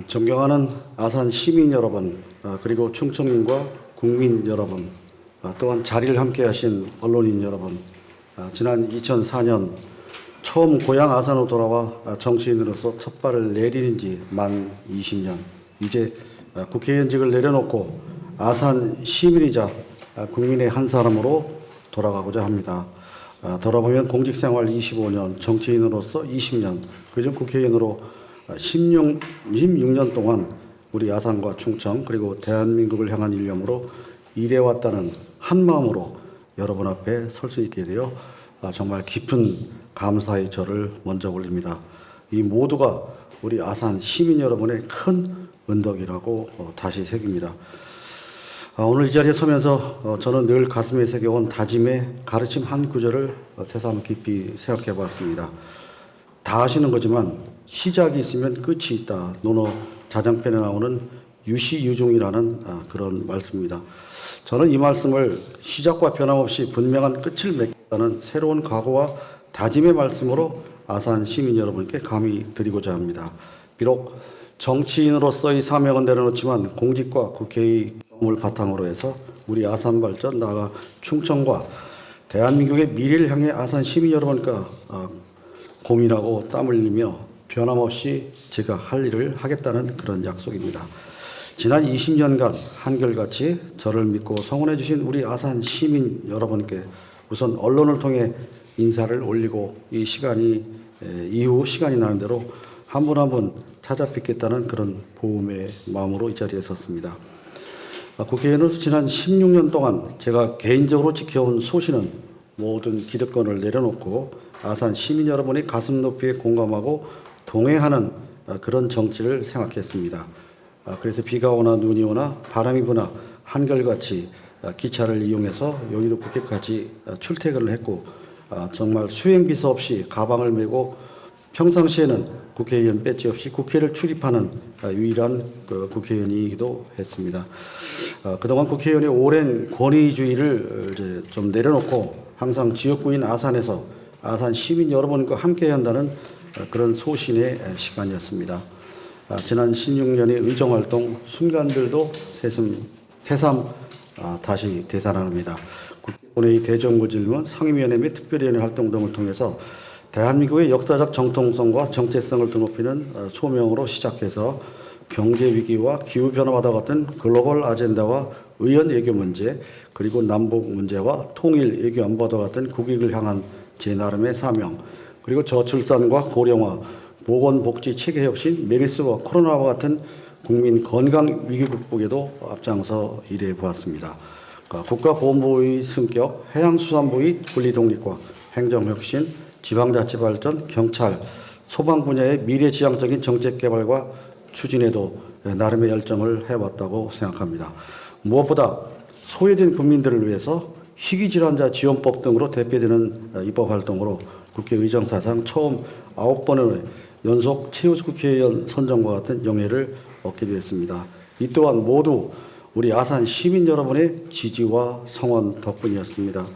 존경하는 아산 시민 여러분, 그리고 충청인과 국민 여러분, 또한 자리를 함께하신 언론인 여러분, 지난 2004년 처음 고향 아산으로 돌아와 정치인으로서 첫 발을 내디딘 지 만 20년, 이제 국회의원직을 내려놓고 아산 시민이자 국민의 한 사람으로 돌아가고자 합니다. 돌아보면 공직생활 25년, 정치인으로서 20년, 그중 국회의원으로 16년 동안 우리 아산과 충청 그리고 대한민국을 향한 일념으로 일해왔다는 한 마음으로 여러분 앞에 설 수 있게 되어 정말 깊은 감사의 절을 먼저 올립니다. 이 모두가 우리 아산 시민 여러분의 큰 은덕이라고 다시 새깁니다. 오늘 이 자리에 서면서 저는 늘 가슴에 새겨온 다짐의 가르침 한 구절을 새삼 깊이 생각해 봤습니다. 다 아시는 거지만 시작이 있으면 끝이 있다. 논어 자장편에 나오는 유시유종이라는 그런 말씀입니다. 저는 이 말씀을 시작과 변함없이 분명한 끝을 맺겠다는 새로운 각오와 다짐의 말씀으로 아산 시민 여러분께 감히 드리고자 합니다. 비록 정치인으로서의 사명은 내려놓지만 공직과 국회의 경험을 바탕으로 해서 우리 아산 발전, 나아가 충청과 대한민국의 미래를 향해 아산 시민 여러분과 고민하고 땀 흘리며 변함없이 제가 할 일을 하겠다는 그런 약속입니다. 지난 20년간 한결같이 저를 믿고 성원해 주신 우리 아산 시민 여러분께 우선 언론을 통해 인사를 올리고 이 시간이 이후 시간이 나는 대로 한 분 한 분 찾아뵙겠다는 그런 보험의 마음으로 이 자리에 섰습니다. 국회의원으로서 지난 16년 동안 제가 개인적으로 지켜온 소신은 모든 기득권을 내려놓고 아산 시민 여러분의 가슴 높이에 공감하고 동행하는 그런 정치를 생각했습니다. 그래서 비가 오나 눈이 오나 바람이 부나 한결같이 기차를 이용해서 여의도 국회까지 출퇴근을 했고 정말 수행비서 없이 가방을 메고 평상시에는 국회의원 배지 없이 국회를 출입하는 유일한 국회의원이기도 했습니다. 그동안 국회의원의 오랜 권위주의를 이제 좀 내려놓고 항상 지역구인 아산에서 아산 시민 여러분과 함께해야 한다는 그런 소신의 시간이었습니다. 지난 16년의 의정활동 순간들도 새삼 다시 되살아납니다. 국회의원의 대정부 질문, 상임위원회 및 특별위원회 활동 등을 통해서 대한민국의 역사적 정통성과 정체성을 드높이는 소명으로 시작해서 경제 위기와 기후 변화와 같은 글로벌 아젠다와 의원 외교 문제, 그리고 남북 문제와 통일 외교 안보와 같은 국익을 향한 제 나름의 사명, 그리고 저출산과 고령화, 보건복지 체계 혁신, 메르스와 코로나와 같은 국민 건강 위기 극복에도 앞장서 일해 보았습니다. 국가보훈부의 승격, 해양수산부의 분리독립과 행정혁신, 지방자치발전, 경찰, 소방 분야의 미래지향적인 정책 개발과 추진에도 나름의 열정을 해왔다고 생각합니다. 무엇보다 소외된 국민들을 위해서 희귀질환자 지원법 등으로 대표되는 입법활동으로 국회의정사상 처음 9번의 연속 최우수 국회의원 선정과 같은 영예를 얻게 되었습니다. 이 또한 모두 우리 아산 시민 여러분의 지지와 성원 덕분이었습니다.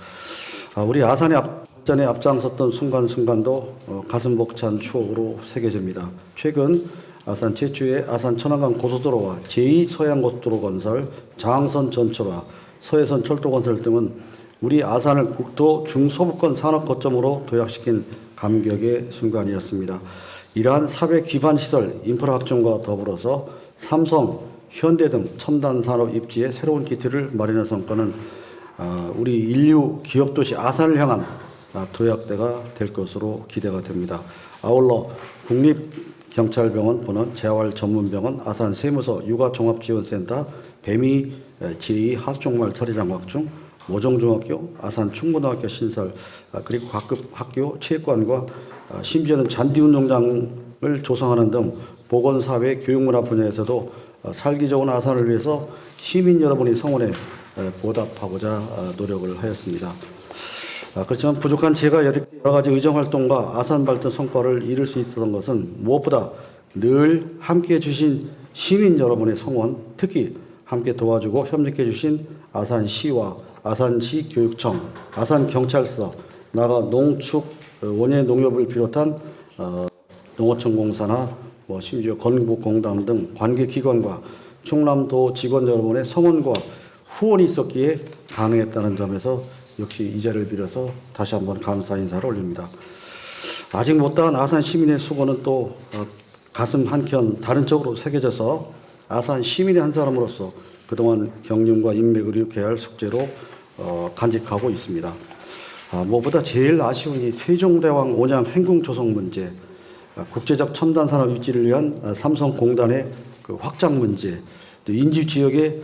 우리 아산의 발전에 앞장섰던 순간순간도 가슴 벅찬 추억으로 새겨집니다. 최근 아산 최초의 아산 천안간 고속도로와 제2서해안고속도로 건설, 장항선 전철화, 서해선 철도 건설 등은 우리 아산을 국토 중서부권 산업 거점으로 도약시킨 감격의 순간이었습니다. 이러한 사회 기반 시설 인프라 확충과 더불어서 삼성, 현대 등 첨단 산업 입지에 새로운 기틀을 마련한 성과는 우리 인류 기업 도시 아산을 향한 도약대가 될 것으로 기대가 됩니다. 아울러 국립경찰병원 본원, 재활전문병원, 아산 세무서 육아종합지원센터, 배미 제2하수종말 처리장 확충, 모정중학교, 아산 충고등학교 신설, 그리고 각급 학교 체육관과 심지어는 잔디운동장을 조성하는 등 보건사회 교육문화 분야에서도 살기 좋은 아산을 위해서 시민 여러분의 성원에 보답하고자 노력을 하였습니다. 그렇지만 부족한 제가 여러 가지 의정활동과 아산 발전 성과를 이룰 수 있었던 것은 무엇보다 늘 함께해 주신 시민 여러분의 성원, 특히 함께 도와주고 협력해 주신 아산시와 아산시 교육청, 아산경찰서, 나아가 농축, 원예 농협을 비롯한 농어촌공사나 심지어 건국공단 등 관계기관과 충남도 직원 여러분의 성원과 후원이 있었기에 가능했다는 점에서 역시 이 자리를 빌어서 다시 한번 감사 인사를 올립니다. 아직 못다한 아산 시민의 수고는 또 가슴 한켠 다른 쪽으로 새겨져서 아산 시민의 한 사람으로서 그동안 경륜과 인맥을 이룩해야 할 숙제로 간직하고 있습니다. 무엇보다 제일 아쉬운 이 세종대왕 온양 행궁조성 문제, 국제적 첨단 산업 유치를 위한 삼성공단의 그 확장 문제, 또 인지 지역에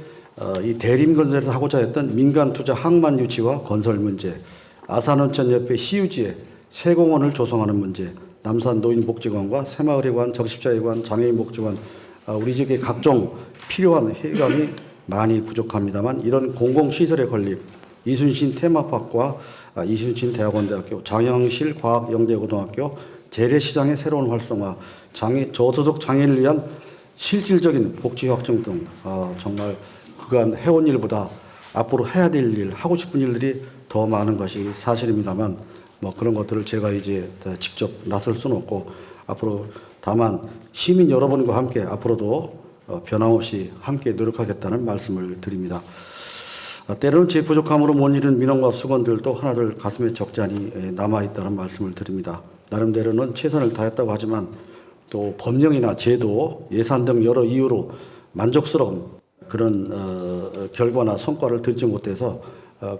이 대림 건설을 하고자 했던 민간 투자 항만 유치와 건설 문제, 아산온천 옆에 시유지에 세공원을 조성하는 문제, 남산 노인복지관과 새마을회관, 적십자회관, 장애인복지관, 우리 지역에 각종 필요한 회관이 많이 부족합니다만 이런 공공시설의 건립, 이순신 테마파크와 이순신 대학원대학교, 장영실 과학영재고등학교, 재래시장의 새로운 활성화, 저소득 장애인을 위한 실질적인 복지 확정 등 정말 그간 해온 일보다 앞으로 해야 될 일, 하고 싶은 일들이 더 많은 것이 사실입니다만 그런 것들을 제가 이제 직접 나설 수는 없고 앞으로 다만 시민 여러분과 함께 앞으로도 변함없이 함께 노력하겠다는 말씀을 드립니다. 때로는 제 부족함으로 못 이룬 민원과 수건들도 하나둘 가슴에 적잖이 남아있다는 말씀을 드립니다. 나름대로는 최선을 다했다고 하지만 또 법령이나 제도, 예산 등 여러 이유로 만족스러운 그런 결과나 성과를 듣지 못해서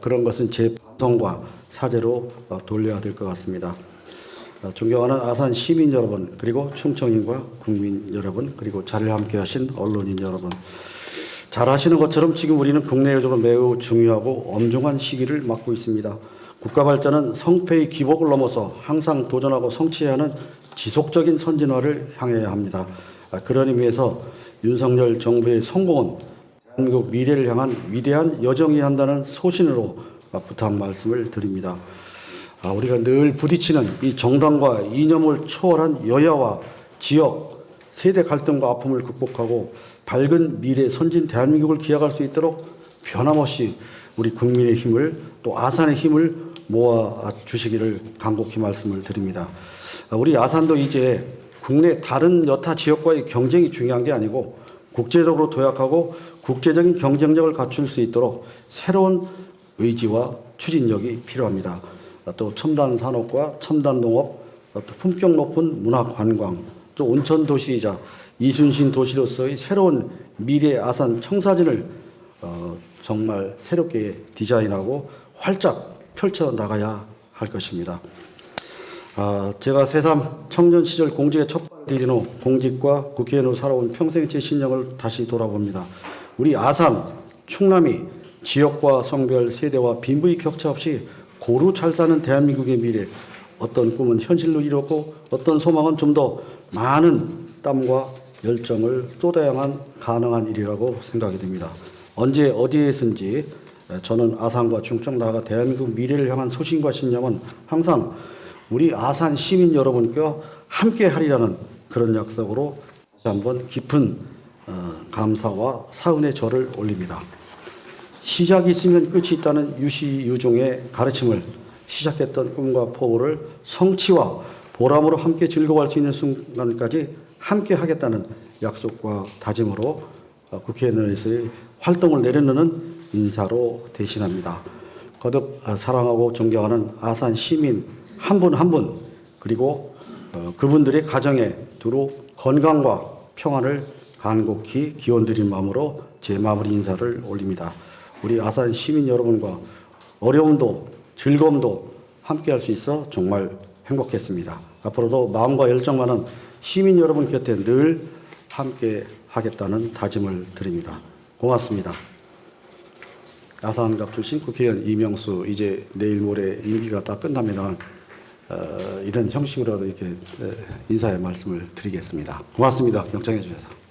그런 것은 제 반성과 사죄로 돌려야 될 것 같습니다. 존경하는 아산 시민 여러분, 그리고 충청인과 국민 여러분, 그리고 자리를 함께 하신 언론인 여러분, 잘 아시는 것처럼 지금 우리는 국내적으로 매우 중요하고 엄중한 시기를 맞고 있습니다. 국가 발전은 성패의 기복을 넘어서 항상 도전하고 성취해야 하는 지속적인 선진화를 향해야 합니다. 그런 의미에서 윤석열 정부의 성공은 대한민국 미래를 향한 위대한 여정이 한다는 소신으로 부탁 말씀을 드립니다. 우리가 늘 부딪히는 이 정당과 이념을 초월한 여야와 지역, 세대 갈등과 아픔을 극복하고 밝은 미래 선진 대한민국을 기약할 수 있도록 변함없이 우리 국민의 힘을 또 아산의 힘을 모아 주시기를 간곡히 말씀을 드립니다. 우리 아산도 이제 국내 다른 여타 지역과의 경쟁이 중요한 게 아니고 국제적으로 도약하고 국제적인 경쟁력을 갖출 수 있도록 새로운 의지와 추진력이 필요합니다. 또 첨단 산업과 첨단 농업, 또 품격 높은 문화 관광, 또 온천 도시이자 이순신 도시로서의 새로운 미래 아산 청사진을 정말 새롭게 디자인하고 활짝 펼쳐 나가야 할 것입니다. 제가 새삼 청년 시절 공직에 첫 발을 디딘 후 공직과 국회의원으로 살아온 평생 제 신념을 다시 돌아봅니다. 우리 아산, 충남이 지역과 성별, 세대와 빈부의 격차 없이 고루 잘 사는 대한민국의 미래, 어떤 꿈은 현실로 이뤘고 어떤 소망은 좀 더 많은 땀과 열정을 쏟아야만 가능한 일이라고 생각이 됩니다. 언제 어디에선지 저는 아산과 충청 나아가 대한민국 미래를 향한 소신과 신념은 항상 우리 아산 시민 여러분과 함께 하리라는 그런 약속으로 다시 한번 깊은 감사와 사은의 절을 올립니다. 시작이 있으면 끝이 있다는 유시유종의 가르침을 시작했던 꿈과 포부를 성취와 보람으로 함께 즐거워할 수 있는 순간까지 함께 하겠다는 약속과 다짐으로 국회의원에서의 활동을 내려놓는 인사로 대신합니다. 거듭 사랑하고 존경하는 아산 시민 한 분 한 분, 그리고 그분들의 가정에 두루 건강과 평안을 간곡히 기원드린 마음으로 제 마무리 인사를 올립니다. 우리 아산 시민 여러분과 어려움도 즐거움도 함께 할 수 있어 정말 행복했습니다. 앞으로도 마음과 열정 많은 시민 여러분 곁에 늘 함께 하겠다는 다짐을 드립니다. 고맙습니다. 아산갑 출신 국회의원 이명수, 이제 내일 모레 임기가 다 끝납니다. 이런 형식으로 이렇게 인사의 말씀을 드리겠습니다. 고맙습니다. 경청해 주셔서.